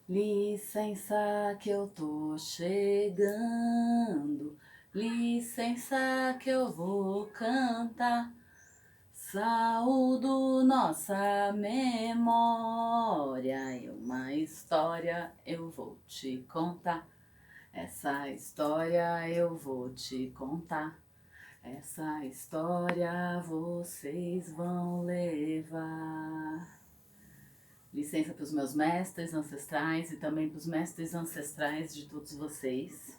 Licença que eu tô chegando, licença que eu vou cantar. Saúdo nossa memória e uma história eu vou te contar. Essa história eu vou te contar. Essa história vocês vão levar. Licença para os meus mestres ancestrais e também para os mestres ancestrais de todos vocês.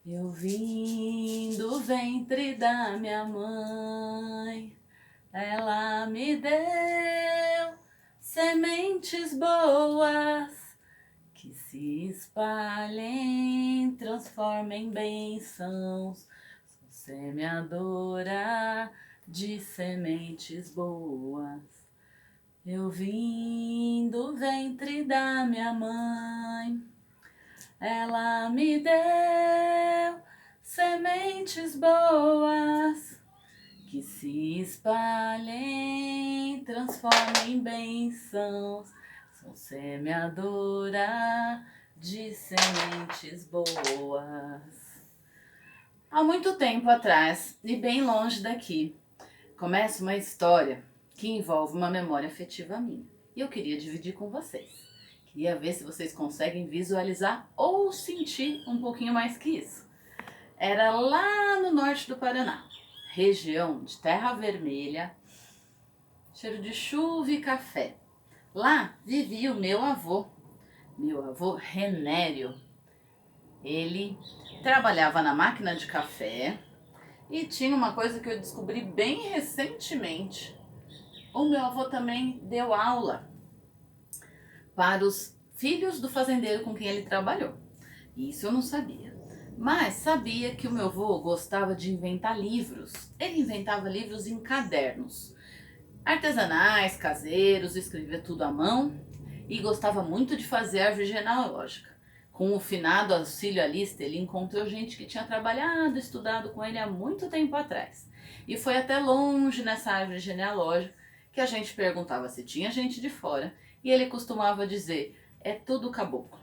Eu vim do ventre da minha mãe, ela me deu sementes boas que se espalhem, transformem bênçãos. Sou semeadora de sementes boas. Eu vim do ventre da minha mãe, ela me deu sementes boas que se espalhem, transformem em bênçãos. Sou semeadora de sementes boas. Há muito tempo atrás, e bem longe daqui, começa uma história que envolve uma memória afetiva minha. E eu queria dividir com vocês. Queria ver se vocês conseguem visualizar ou sentir um pouquinho mais que isso. Era lá no norte do Paraná, região de terra vermelha, cheiro de chuva e café. Lá vivia o meu avô Renério. Ele trabalhava na máquina de café e tinha uma coisa que eu descobri bem recentemente. O meu avô também deu aula para os filhos do fazendeiro com quem ele trabalhou. Isso eu não sabia. Mas sabia que o meu avô gostava de inventar livros. Ele inventava livros em cadernos artesanais, caseiros, escrevia tudo à mão e gostava muito de fazer árvore genealógica. Com o finado Auxílio Alista, ele encontrou gente que tinha trabalhado, estudado com ele há muito tempo atrás. E foi até longe nessa árvore genealógica que a gente perguntava se tinha gente de fora e ele costumava dizer, é tudo caboclo.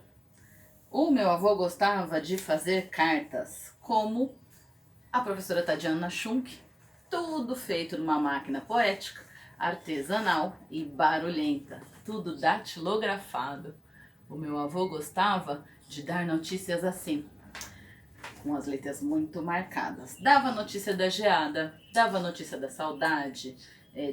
O meu avô gostava de fazer cartas, como a professora Tadiana Schunk, tudo feito numa máquina poética, artesanal e barulhenta, tudo datilografado. O meu avô gostava de dar notícias assim, com as letras muito marcadas. Dava notícia da geada, dava notícia da saudade,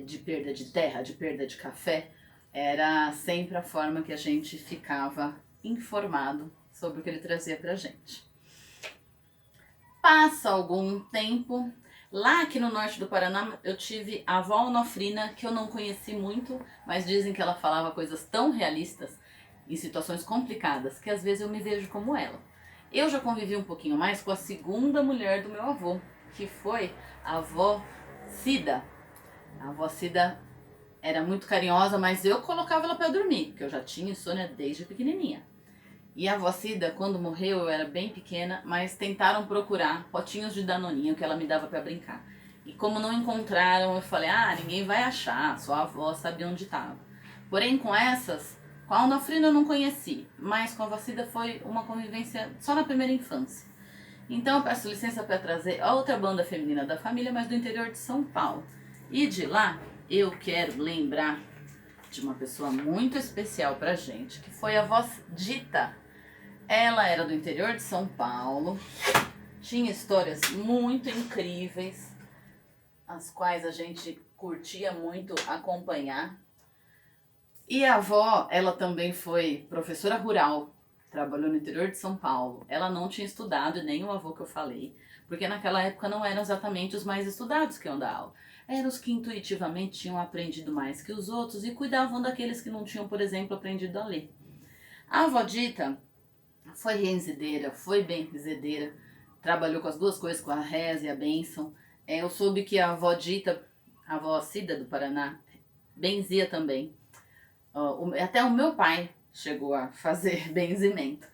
de perda de terra, de perda de café. Era sempre a forma que a gente ficava informado sobre o que ele trazia pra gente. Passa algum tempo, lá aqui no norte do Paraná eu tive a avó Onofrina, que eu não conheci muito, mas dizem que ela falava coisas tão realistas em situações complicadas que às vezes eu me vejo como ela. Eu já convivi um pouquinho mais com a segunda mulher do meu avô, que foi a avó Cida. A avó Cida era muito carinhosa, mas eu colocava ela para dormir, porque eu já tinha insônia desde pequenininha. E a avó Cida, quando morreu, eu era bem pequena, mas tentaram procurar potinhos de danoninho que ela me dava para brincar. E como não encontraram, eu falei, ninguém vai achar, sua avó sabia onde estava. Porém, com a Onofrina eu não conheci, mas com a avó Cida foi uma convivência só na primeira infância. Então eu peço licença para trazer a outra banda feminina da família, mas do interior de São Paulo. E de lá eu quero lembrar de uma pessoa muito especial pra gente, que foi a avó Dita. Ela era do interior de São Paulo, tinha histórias muito incríveis, as quais a gente curtia muito acompanhar. E a avó, ela também foi professora rural, trabalhou no interior de São Paulo. Ela não tinha estudado, nem o avô que eu falei, porque naquela época não eram exatamente os mais estudados que iam dar aula. Eram os que intuitivamente tinham aprendido mais que os outros e cuidavam daqueles que não tinham, por exemplo, aprendido a ler. A avó Dita foi renzideira, foi benzedeira, trabalhou com as duas coisas, com a reza e a bênção. Eu soube que a avó Dita, a avó Cida do Paraná, benzia também. Até o meu pai chegou a fazer benzimento.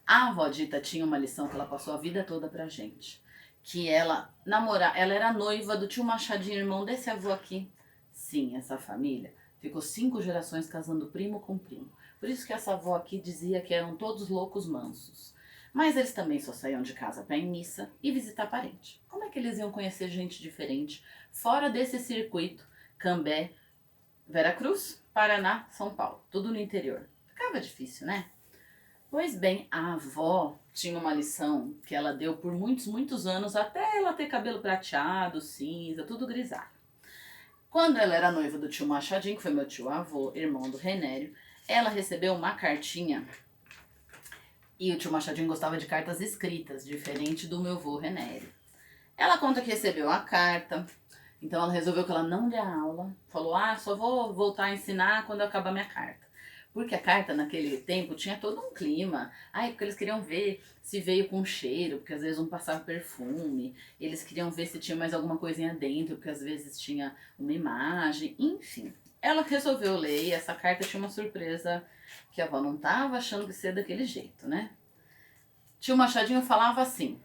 A avó Dita tinha uma lição que ela passou a vida toda pra gente. Que ela era noiva do tio Machadinho, irmão desse avô aqui. Sim, essa família Ficou 5 gerações casando primo com primo. Por isso que essa avó aqui dizia que eram todos loucos mansos. Mas eles também só saíam de casa para ir em missa e visitar parente. Como é que eles iam conhecer gente diferente fora desse circuito Cambé, Veracruz, Paraná, São Paulo, tudo no interior? Ficava difícil, né? Pois bem, a avó tinha uma lição que ela deu por muitos, muitos anos, até ela ter cabelo prateado, cinza, tudo grisalho. Quando ela era noiva do tio Machadinho, que foi meu tio avô, irmão do Renério, ela recebeu uma cartinha. E o tio Machadinho gostava de cartas escritas, diferente do meu avô Renério. Ela conta que recebeu a carta, então ela resolveu que ela não lia a aula. Falou, só vou voltar a ensinar quando eu acabar minha carta. Porque a carta naquele tempo tinha todo um clima. Porque eles queriam ver se veio com cheiro, porque às vezes não passava perfume. Eles queriam ver se tinha mais alguma coisinha dentro, porque às vezes tinha uma imagem, enfim. Ela resolveu ler e essa carta tinha uma surpresa que a avó não estava achando que ser daquele jeito, né? Tio Machadinho falava assim: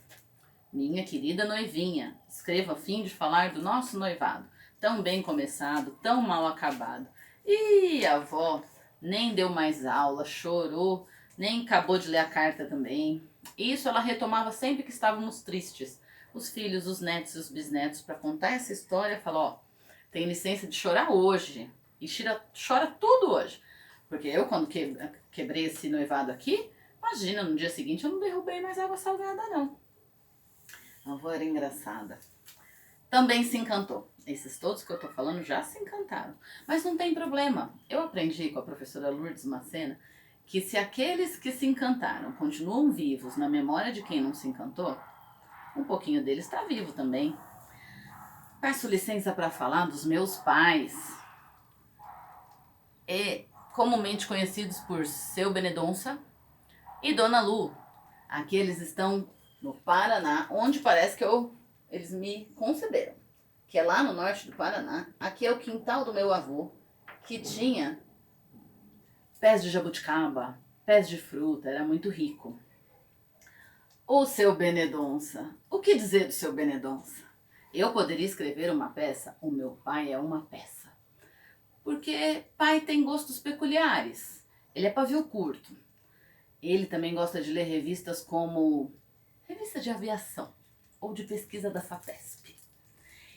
minha querida noivinha, escreva a fim de falar do nosso noivado, tão bem começado, tão mal acabado. E a avó nem deu mais aula, chorou, nem acabou de ler a carta também. Isso ela retomava sempre que estávamos tristes. Os filhos, os netos e os bisnetos, para contar essa história, falou: tem licença de chorar hoje. E chora tudo hoje. Porque eu, quando quebrei esse noivado aqui, imagina, no dia seguinte eu não derrubei mais água salgada, não. A avó era engraçada. Também se encantou. Esses todos que eu tô falando já se encantaram. Mas não tem problema. Eu aprendi com a professora Lourdes Macena que se aqueles que se encantaram continuam vivos na memória de quem não se encantou, um pouquinho deles está vivo também. Peço licença para falar dos meus pais, comumente conhecidos por Seu Benedonça e Dona Lu. Aqui eles estão no Paraná, onde parece que eles me conceberam, que é lá no norte do Paraná. Aqui é o quintal do meu avô, que tinha pés de jabuticaba, pés de fruta, era muito rico. O Seu Benedonça, o que dizer do Seu Benedonça? Eu poderia escrever uma peça, o meu pai é uma peça. Porque pai tem gostos peculiares, ele é pavio curto. Ele também gosta de ler revistas como revista de aviação ou de pesquisa da FAPESP.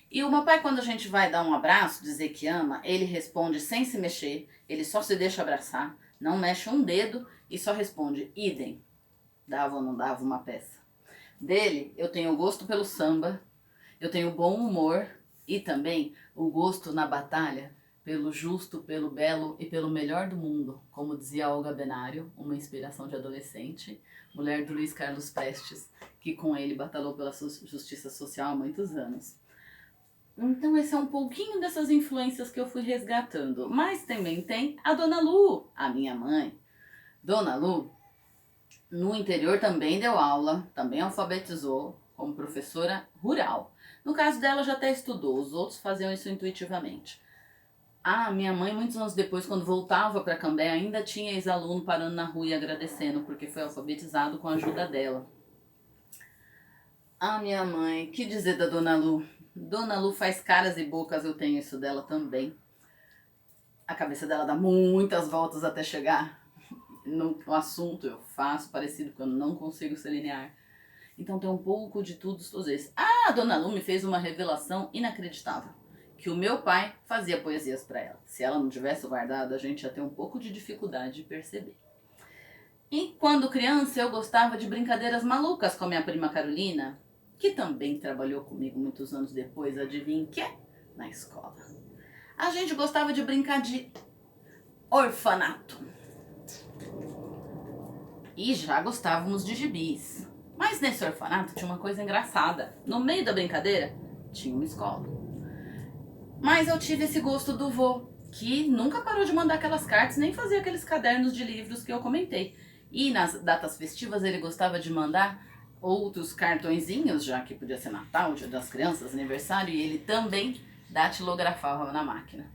E o meu pai, quando a gente vai dar um abraço, dizer que ama, ele responde sem se mexer, ele só se deixa abraçar, não mexe um dedo e só responde idem. Dava ou não dava uma peça. Dele, eu tenho gosto pelo samba, eu tenho bom humor e também o gosto na batalha pelo justo, pelo belo e pelo melhor do mundo, como dizia Olga Benário, uma inspiração de adolescente, mulher do Luiz Carlos Prestes, que com ele batalhou pela justiça social há muitos anos. Então esse é um pouquinho dessas influências que eu fui resgatando. Mas também tem a Dona Lu, a minha mãe. Dona Lu, no interior também deu aula, também alfabetizou como professora rural. No caso dela já até estudou, os outros faziam isso intuitivamente. Minha mãe, muitos anos depois, quando voltava para Cambé, ainda tinha ex-aluno parando na rua e agradecendo, porque foi alfabetizado com a ajuda dela. Minha mãe, que dizer da Dona Lu? Dona Lu faz caras e bocas, eu tenho isso dela também. A cabeça dela dá muitas voltas até chegar no assunto, eu faço parecido quando não consigo ser linear. Então tem um pouco de tudo todos esses. A Dona Lu me fez uma revelação inacreditável. Que o meu pai fazia poesias para ela. Se ela não tivesse guardado, a gente ia ter um pouco de dificuldade de perceber. E quando criança eu gostava de brincadeiras malucas com a minha prima Carolina, que também trabalhou comigo muitos anos depois, adivinha que? Na escola. A gente gostava de brincar de orfanato. E já gostávamos de gibis. Mas nesse orfanato tinha uma coisa engraçada. No meio da brincadeira, tinha uma escola. Mas eu tive esse gosto do vô, que nunca parou de mandar aquelas cartas, nem fazia aqueles cadernos de livros que eu comentei. E nas datas festivas ele gostava de mandar outros cartõezinhos, já que podia ser Natal, Dia das Crianças, aniversário, e ele também datilografava na máquina.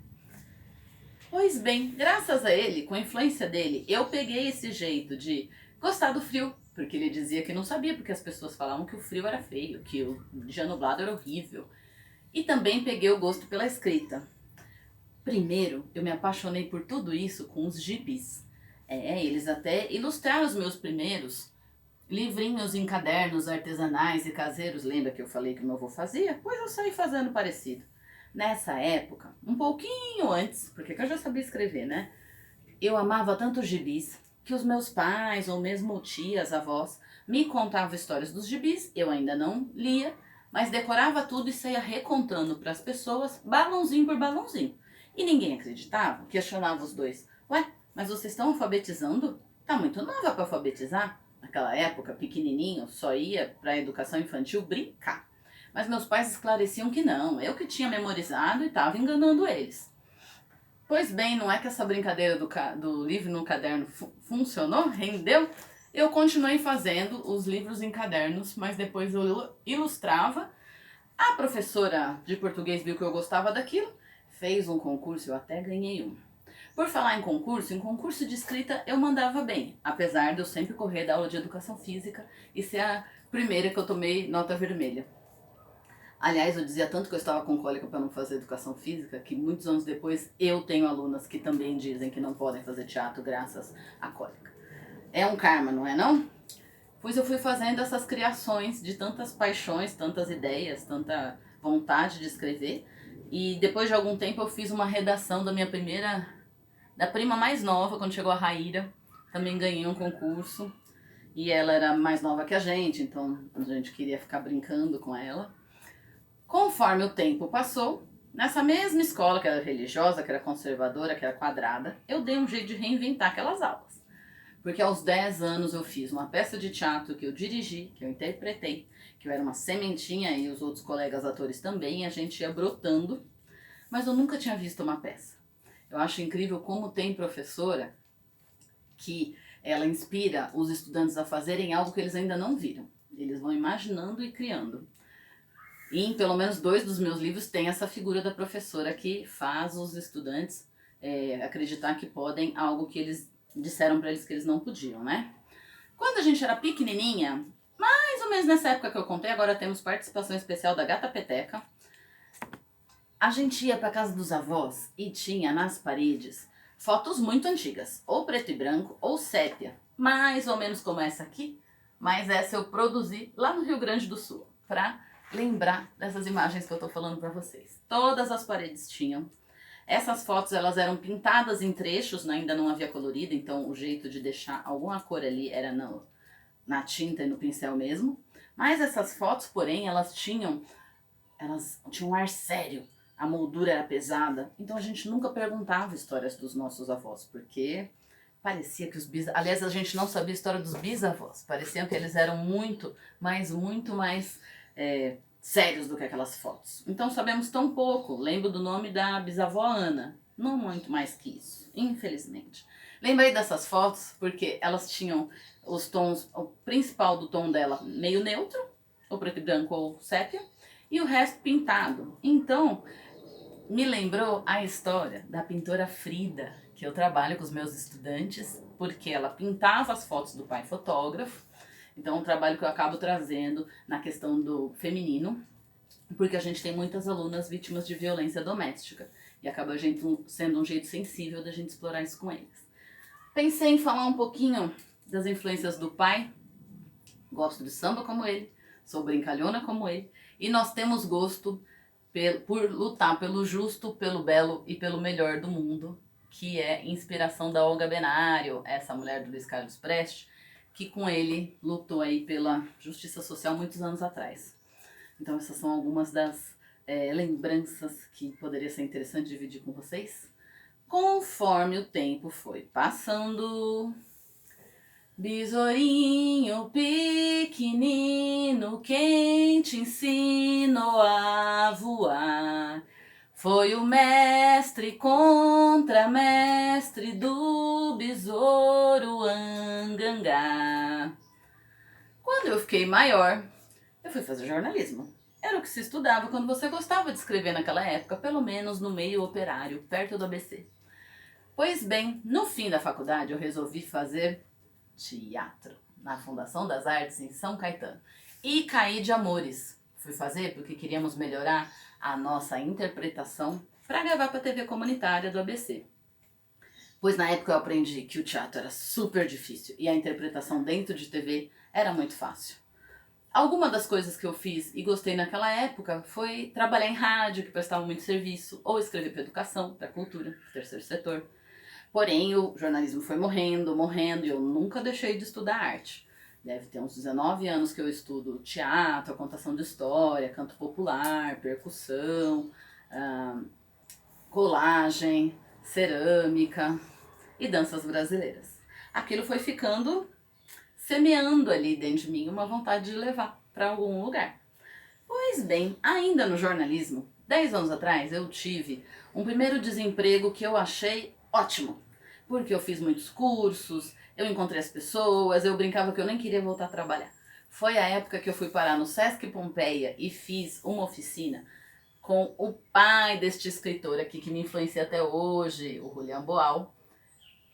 Pois bem, graças a ele, com a influência dele, eu peguei esse jeito de gostar do frio, porque ele dizia que não sabia, porque as pessoas falavam que o frio era feio, que o dia nublado era horrível. E também peguei o gosto pela escrita. Primeiro, eu me apaixonei por tudo isso com os gibis. Eles até ilustraram os meus primeiros livrinhos em cadernos artesanais e caseiros. Lembra que eu falei que o meu avô fazia? Pois eu saí fazendo parecido. Nessa época, um pouquinho antes, porque eu já sabia escrever, né? Eu amava tanto os gibis que os meus pais ou mesmo tias, avós, me contavam histórias dos gibis. Eu ainda não lia, mas decorava tudo e saía recontando para as pessoas, balãozinho por balãozinho. E ninguém acreditava, questionava os dois. Ué, mas vocês estão alfabetizando? Tá muito nova para alfabetizar. Naquela época, pequenininho, só ia para a educação infantil brincar. Mas meus pais esclareciam que não, eu que tinha memorizado e estava enganando eles. Pois bem, não é que essa brincadeira do livro no caderno funcionou, rendeu? Eu continuei fazendo os livros em cadernos, mas depois eu ilustrava. A professora de português viu que eu gostava daquilo, fez um concurso, eu até ganhei um. Por falar em concurso de escrita eu mandava bem, apesar de eu sempre correr da aula de educação física e ser a primeira que eu tomei nota vermelha. Aliás, eu dizia tanto que eu estava com cólica para não fazer educação física, que muitos anos depois eu tenho alunas que também dizem que não podem fazer teatro graças à cólica. É um karma, não é não? Pois eu fui fazendo essas criações de tantas paixões, tantas ideias, tanta vontade de escrever. E depois de algum tempo eu fiz uma redação da prima mais nova, quando chegou a Raíra. Também ganhei um concurso. E ela era mais nova que a gente, então a gente queria ficar brincando com ela. Conforme o tempo passou, nessa mesma escola que era religiosa, que era conservadora, que era quadrada, eu dei um jeito de reinventar aquelas aulas. Porque aos 10 anos eu fiz uma peça de teatro que eu dirigi, que eu interpretei, que eu era uma sementinha e os outros colegas atores também, e a gente ia brotando, mas eu nunca tinha visto uma peça. Eu acho incrível como tem professora que ela inspira os estudantes a fazerem algo que eles ainda não viram. Eles vão imaginando e criando. E em pelo menos 2 dos meus livros tem essa figura da professora que faz os estudantes acreditar que podem algo que eles disseram para eles que eles não podiam, né? Quando a gente era pequenininha, mais ou menos nessa época que eu contei, agora temos participação especial da Gata Peteca, a gente ia para casa dos avós e tinha nas paredes fotos muito antigas, ou preto e branco ou sépia, mais ou menos como essa aqui, mas essa eu produzi lá no Rio Grande do Sul, para lembrar dessas imagens que eu tô falando para vocês. Todas as paredes tinham. Essas fotos elas eram pintadas em trechos, né? Ainda não havia colorido, então o jeito de deixar alguma cor ali era na tinta e no pincel mesmo. Mas essas fotos, porém, elas tinham um ar sério, a moldura era pesada, então a gente nunca perguntava histórias dos nossos avós, porque parecia que aliás, a gente não sabia a história dos bisavós, parecia que eles eram muito mais sérios do que aquelas fotos. Então sabemos tão pouco. Lembro do nome da bisavó Ana, não muito mais que isso, infelizmente. Lembrei dessas fotos porque elas tinham os tons, o principal do tom dela meio neutro, ou preto e branco ou sépia, e o resto pintado. Então, me lembrou a história da pintora Frida, que eu trabalho com os meus estudantes, porque ela pintava as fotos do pai fotógrafo. Então, é um trabalho que eu acabo trazendo na questão do feminino, porque a gente tem muitas alunas vítimas de violência doméstica, e acaba sendo um jeito sensível da gente explorar isso com eles. Pensei em falar um pouquinho das influências do pai. Gosto de samba como ele, sou brincalhona como ele, e nós temos gosto por lutar pelo justo, pelo belo e pelo melhor do mundo, que é inspiração da Olga Benário, essa mulher do Luiz Carlos Prestes, que com ele lutou aí pela justiça social muitos anos atrás. Então essas são algumas das lembranças que poderia ser interessante dividir com vocês. Conforme o tempo foi passando, besourinho pequenino, quem te ensinou a voar? Foi o mestre contra mestre do besouro Angangá. Quando eu fiquei maior, eu fui fazer jornalismo. Era o que se estudava quando você gostava de escrever naquela época, pelo menos no meio operário, perto do ABC. Pois bem, no fim da faculdade eu resolvi fazer teatro na Fundação das Artes em São Caetano. E caí de amores. Fui fazer porque queríamos melhorar a nossa interpretação para gravar para a TV comunitária do ABC. Pois na época eu aprendi que o teatro era super difícil e a interpretação dentro de TV era muito fácil. Alguma das coisas que eu fiz e gostei naquela época foi trabalhar em rádio, que prestava muito serviço, ou escrever para educação, para cultura, terceiro setor. Porém, o jornalismo foi morrendo, morrendo, e eu nunca deixei de estudar arte. Deve ter uns 19 anos que eu estudo teatro, contação de história, canto popular, percussão, colagem, cerâmica e danças brasileiras. Aquilo foi ficando, semeando ali dentro de mim uma vontade de levar para algum lugar. Pois bem, ainda no jornalismo, 10 anos atrás eu tive um primeiro desemprego que eu achei ótimo, porque eu fiz muitos cursos, eu encontrei as pessoas, eu brincava que eu nem queria voltar a trabalhar. Foi a época que eu fui parar no Sesc Pompeia e fiz uma oficina com o pai deste escritor aqui que me influencia até hoje, o Julián Boal,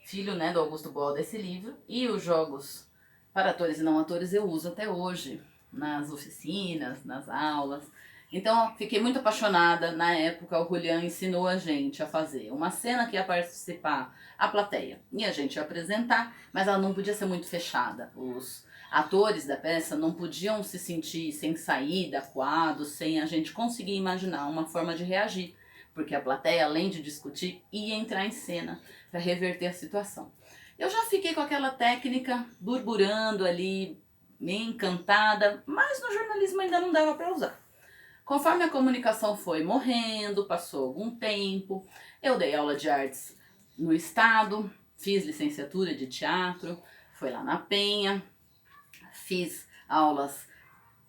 filho, né, do Augusto Boal desse livro, e os jogos para atores e não atores eu uso até hoje, nas oficinas, nas aulas. Então, fiquei muito apaixonada. Na época, o Julián ensinou a gente a fazer uma cena que ia participar a plateia. E a gente ia apresentar, mas ela não podia ser muito fechada. Os atores da peça não podiam se sentir sem saída, acuados, sem a gente conseguir imaginar uma forma de reagir. Porque a plateia, além de discutir, ia entrar em cena para reverter a situação. Eu já fiquei com aquela técnica burburando ali, meio encantada, mas no jornalismo ainda não dava para usar. Conforme a comunicação foi morrendo, passou algum tempo, eu dei aula de artes no estado, fiz licenciatura de teatro, foi lá na Penha, fiz aulas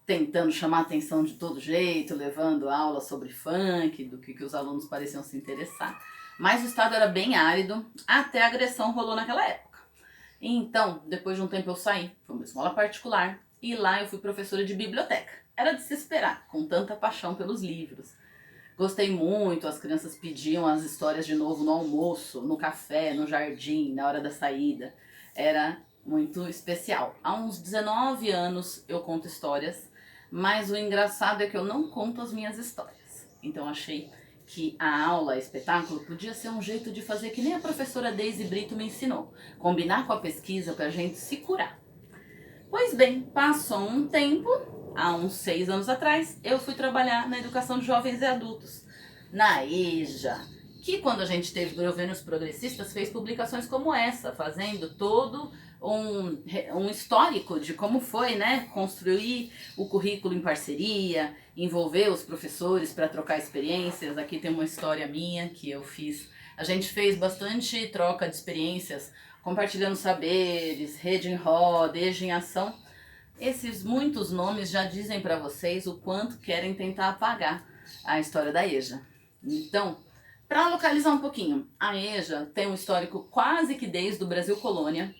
tentando chamar a atenção de todo jeito, levando aulas sobre funk, do que os alunos pareciam se interessar. Mas o estado era bem árido, até a agressão rolou naquela época. Então, depois de um tempo eu saí, foi uma escola particular, e lá eu fui professora de biblioteca. Era de se esperar, com tanta paixão pelos livros. Gostei muito, as crianças pediam as histórias de novo no almoço, no café, no jardim, na hora da saída. Era muito especial. Há uns 19 anos eu conto histórias, mas o engraçado é que eu não conto as minhas histórias. Então achei que a aula, espetáculo, podia ser um jeito de fazer que nem a professora Deise Brito me ensinou. Combinar com a pesquisa para a gente se curar. Pois bem, passou um tempo, há uns 6 anos atrás, eu fui trabalhar na educação de jovens e adultos, na EJA, que quando a gente teve governos progressistas fez publicações como essa, fazendo todo um histórico de como foi, né, construir o currículo em parceria, envolver os professores para trocar experiências. Aqui tem uma história minha que eu fiz. A gente fez bastante troca de experiências, compartilhando saberes, rede em roda, EJA em ação. Esses muitos nomes já dizem para vocês o quanto querem tentar apagar a história da EJA. Então, para localizar um pouquinho, a EJA tem um histórico quase que desde o Brasil Colônia,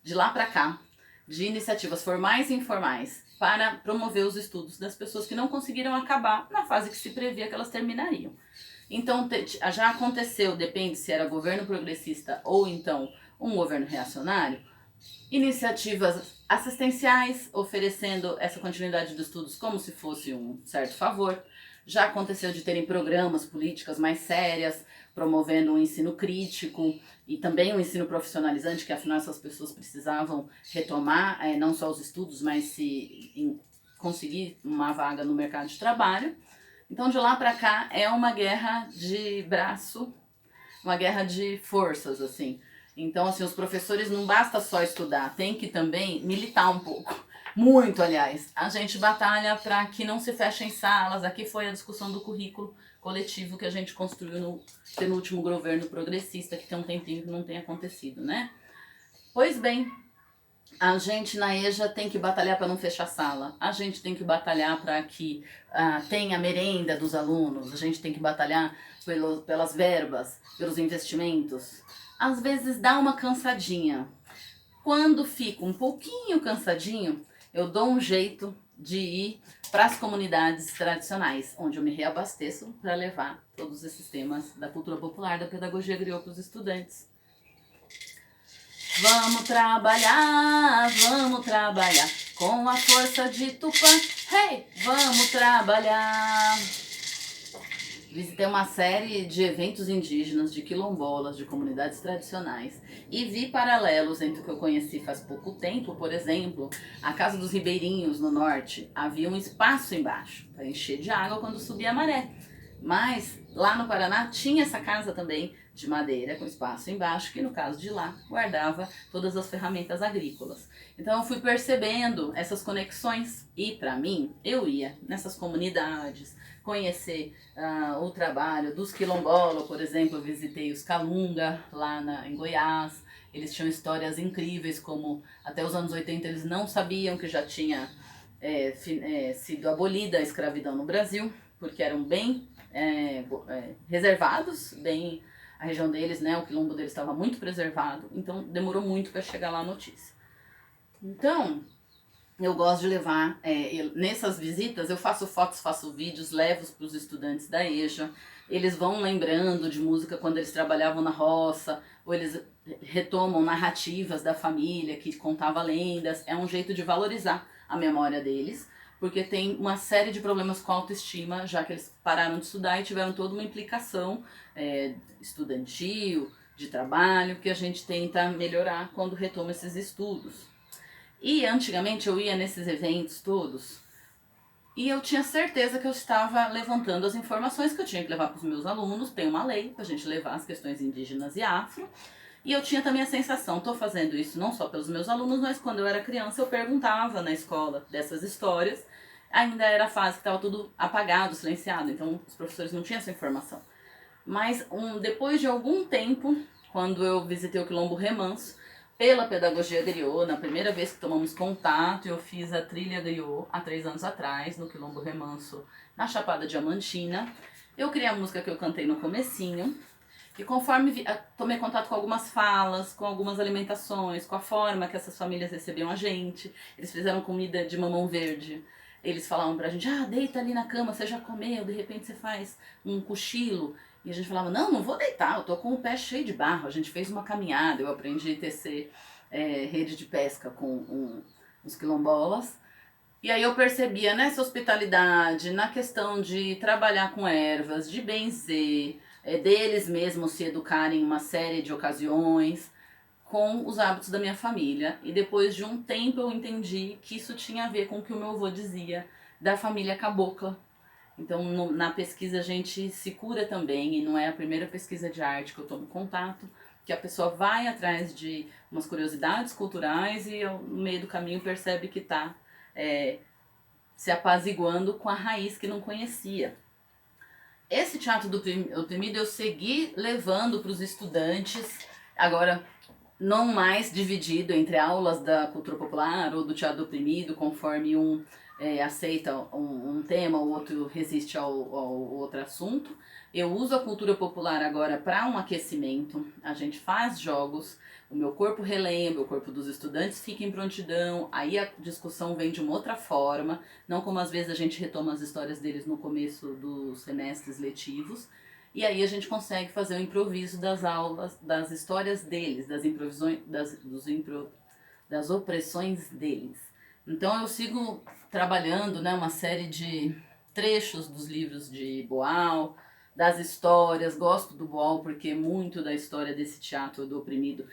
de lá para cá, de iniciativas formais e informais para promover os estudos das pessoas que não conseguiram acabar na fase que se previa que elas terminariam. Então, já aconteceu, depende se era governo progressista ou então um governo reacionário, iniciativas assistenciais oferecendo essa continuidade dos estudos como se fosse um certo favor. Já aconteceu de terem programas, políticas mais sérias, promovendo um ensino crítico e também um ensino profissionalizante, que afinal essas pessoas precisavam retomar não só os estudos, mas conseguir uma vaga no mercado de trabalho. Então de lá para cá é uma guerra de braço, uma guerra de forças, assim. Então, assim, os professores não basta só estudar, tem que também militar um pouco. Muito, aliás. A gente batalha para que não se fechem salas. Aqui foi a discussão do currículo coletivo que a gente construiu no penúltimo governo progressista, que tem um tempinho que não tem acontecido, né? Pois bem, a gente na EJA tem que batalhar para não fechar sala. A gente tem que batalhar para que tenha merenda dos alunos. A gente tem que batalhar pelas verbas, pelos investimentos. Às vezes dá uma cansadinha. Quando fico um pouquinho cansadinho, eu dou um jeito de ir para as comunidades tradicionais, onde eu me reabasteço para levar todos esses temas da cultura popular, da pedagogia griot para os estudantes. Vamos trabalhar com a força de Tupã. Hey, vamos trabalhar. Visitei uma série de eventos indígenas, de quilombolas, de comunidades tradicionais e vi paralelos entre o que eu conheci faz pouco tempo. Por exemplo, a Casa dos Ribeirinhos, no norte, havia um espaço embaixo para encher de água quando subia a maré. Mas lá no Paraná tinha essa casa também de madeira com espaço embaixo, que no caso de lá guardava todas as ferramentas agrícolas. Então eu fui percebendo essas conexões e para mim eu ia nessas comunidades conhecer o trabalho dos quilombolas, por exemplo. Eu visitei os Calunga lá em Goiás. Eles tinham histórias incríveis, como até os anos 80 eles não sabiam que já tinha sido abolida a escravidão no Brasil, porque eram bem reservados, bem a região deles, né, o quilombo deles estava muito preservado, então demorou muito para chegar lá a notícia. Então, eu gosto de levar, nessas visitas eu faço fotos, faço vídeos, levo para os estudantes da EJA, eles vão lembrando de música quando eles trabalhavam na roça, ou eles retomam narrativas da família que contava lendas. É um jeito de valorizar a memória deles, porque tem uma série de problemas com a autoestima, já que eles pararam de estudar e tiveram toda uma implicação estudantil, de trabalho, que a gente tenta melhorar quando retoma esses estudos. E antigamente eu ia nesses eventos todos e eu tinha certeza que eu estava levantando as informações que eu tinha que levar para os meus alunos. Tem uma lei para a gente levar as questões indígenas e afro. E eu tinha também a sensação, estou fazendo isso não só pelos meus alunos, mas quando eu era criança eu perguntava na escola dessas histórias. Ainda era a fase que estava tudo apagado, silenciado, então os professores não tinham essa informação. Mas depois de algum tempo, quando eu visitei o Quilombo Remanso, pela pedagogia griot, na primeira vez que tomamos contato, eu fiz a trilha griot há 3 anos atrás, no Quilombo Remanso, na Chapada Diamantina. Eu criei a música que eu cantei no comecinho, e conforme tomei contato com algumas falas, com algumas alimentações, com a forma que essas famílias recebiam a gente, eles fizeram comida de mamão verde. Eles falavam pra gente, deita ali na cama, você já comeu, de repente você faz um cochilo. E a gente falava, não vou deitar, eu tô com o pé cheio de barro. A gente fez uma caminhada, eu aprendi a tecer rede de pesca com os quilombolas. E aí eu percebia nessa hospitalidade, na questão de trabalhar com ervas, de benzer, deles mesmos se educarem em uma série de ocasiões, com os hábitos da minha família. E depois de um tempo eu entendi que isso tinha a ver com o que o meu avô dizia da família cabocla. Então na pesquisa a gente se cura também, e não é a primeira pesquisa de arte que eu tomo contato, que a pessoa vai atrás de umas curiosidades culturais e no meio do caminho percebe que está se apaziguando com a raiz que não conhecia. Esse teatro do oprimido eu segui levando para os estudantes, agora não mais dividido entre aulas da cultura popular ou do teatro do oprimido, conforme aceita um tema, o outro resiste ao outro assunto. Eu uso a cultura popular agora para um aquecimento, a gente faz jogos, o meu corpo relembra, o meu corpo dos estudantes fica em prontidão, aí a discussão vem de uma outra forma, não como às vezes a gente retoma as histórias deles no começo dos semestres letivos, e aí a gente consegue fazer o improviso das aulas, das histórias deles, das improvisões, das opressões deles. Então eu sigo trabalhando, né, uma série de trechos dos livros de Boal, das histórias. Gosto do Boal porque muito da história desse teatro do oprimido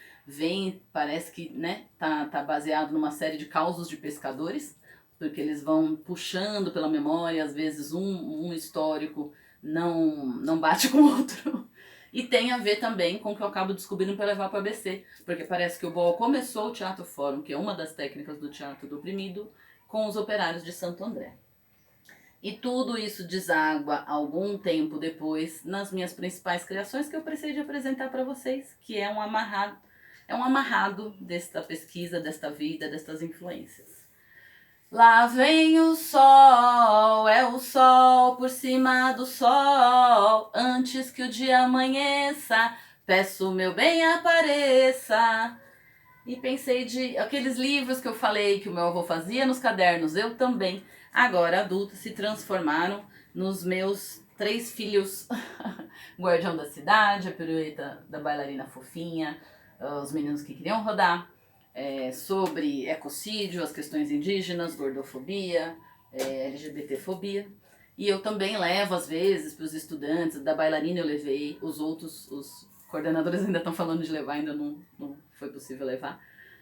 parece que, né, tá baseado numa série de causos de pescadores, porque eles vão puxando pela memória, às vezes um histórico não bate com o outro. E tem a ver também com o que eu acabo descobrindo para levar para o ABC, porque parece que o Boal começou o Teatro Fórum, que é uma das técnicas do teatro do oprimido, com os operários de Santo André. E tudo isso deságua algum tempo depois nas minhas principais criações, que eu precisei de apresentar para vocês, que é um amarrado desta pesquisa, desta vida, destas influências. Lá vem o sol, é o sol por cima do sol, antes que o dia amanheça, peço meu bem apareça. E pensei de aqueles livros que eu falei que o meu avô fazia nos cadernos, eu também, agora adulto, se transformaram nos meus 3 filhos. Guardião da Cidade, a pirueta da bailarina fofinha, os meninos que queriam rodar, sobre ecocídio, as questões indígenas, gordofobia, LGBTfobia. E eu também levo, às vezes, para os estudantes, da bailarina eu levei, os coordenadores ainda estão falando de levar, ainda não foi possível levar,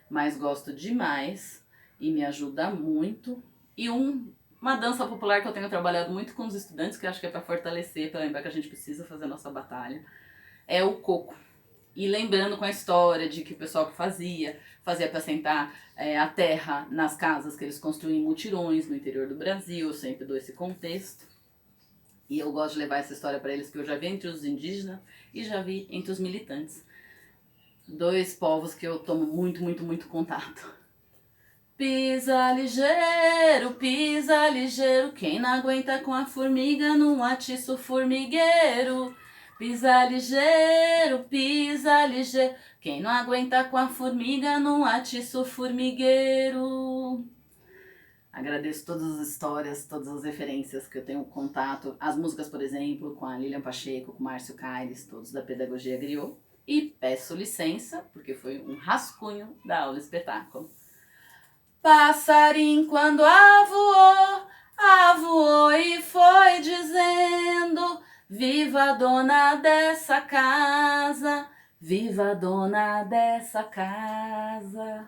mas gosto demais e me ajuda muito. E uma dança popular que eu tenho trabalhado muito com os estudantes, que eu acho que é para fortalecer, para lembrar que a gente precisa fazer a nossa batalha, é o coco. E lembrando com a história de que o pessoal que fazia para sentar a terra nas casas que eles construíam em mutirões no interior do Brasil, eu sempre dou esse contexto. E eu gosto de levar essa história para eles, que eu já vi entre os indígenas e já vi entre os militantes. Dois povos que eu tomo muito, muito, muito contato. Pisa ligeiro, quem não aguenta com a formiga não atiça o formigueiro. Pisa ligeiro, quem não aguenta com a formiga não atiça o formigueiro. Agradeço todas as histórias, todas as referências que eu tenho contato. As músicas, por exemplo, com a Lilian Pacheco, com o Márcio Caires, todos da Pedagogia Griot. E peço licença, porque foi um rascunho da aula espetáculo. Passarinho quando avoou e foi dizendo: viva a dona dessa casa, viva a dona dessa casa.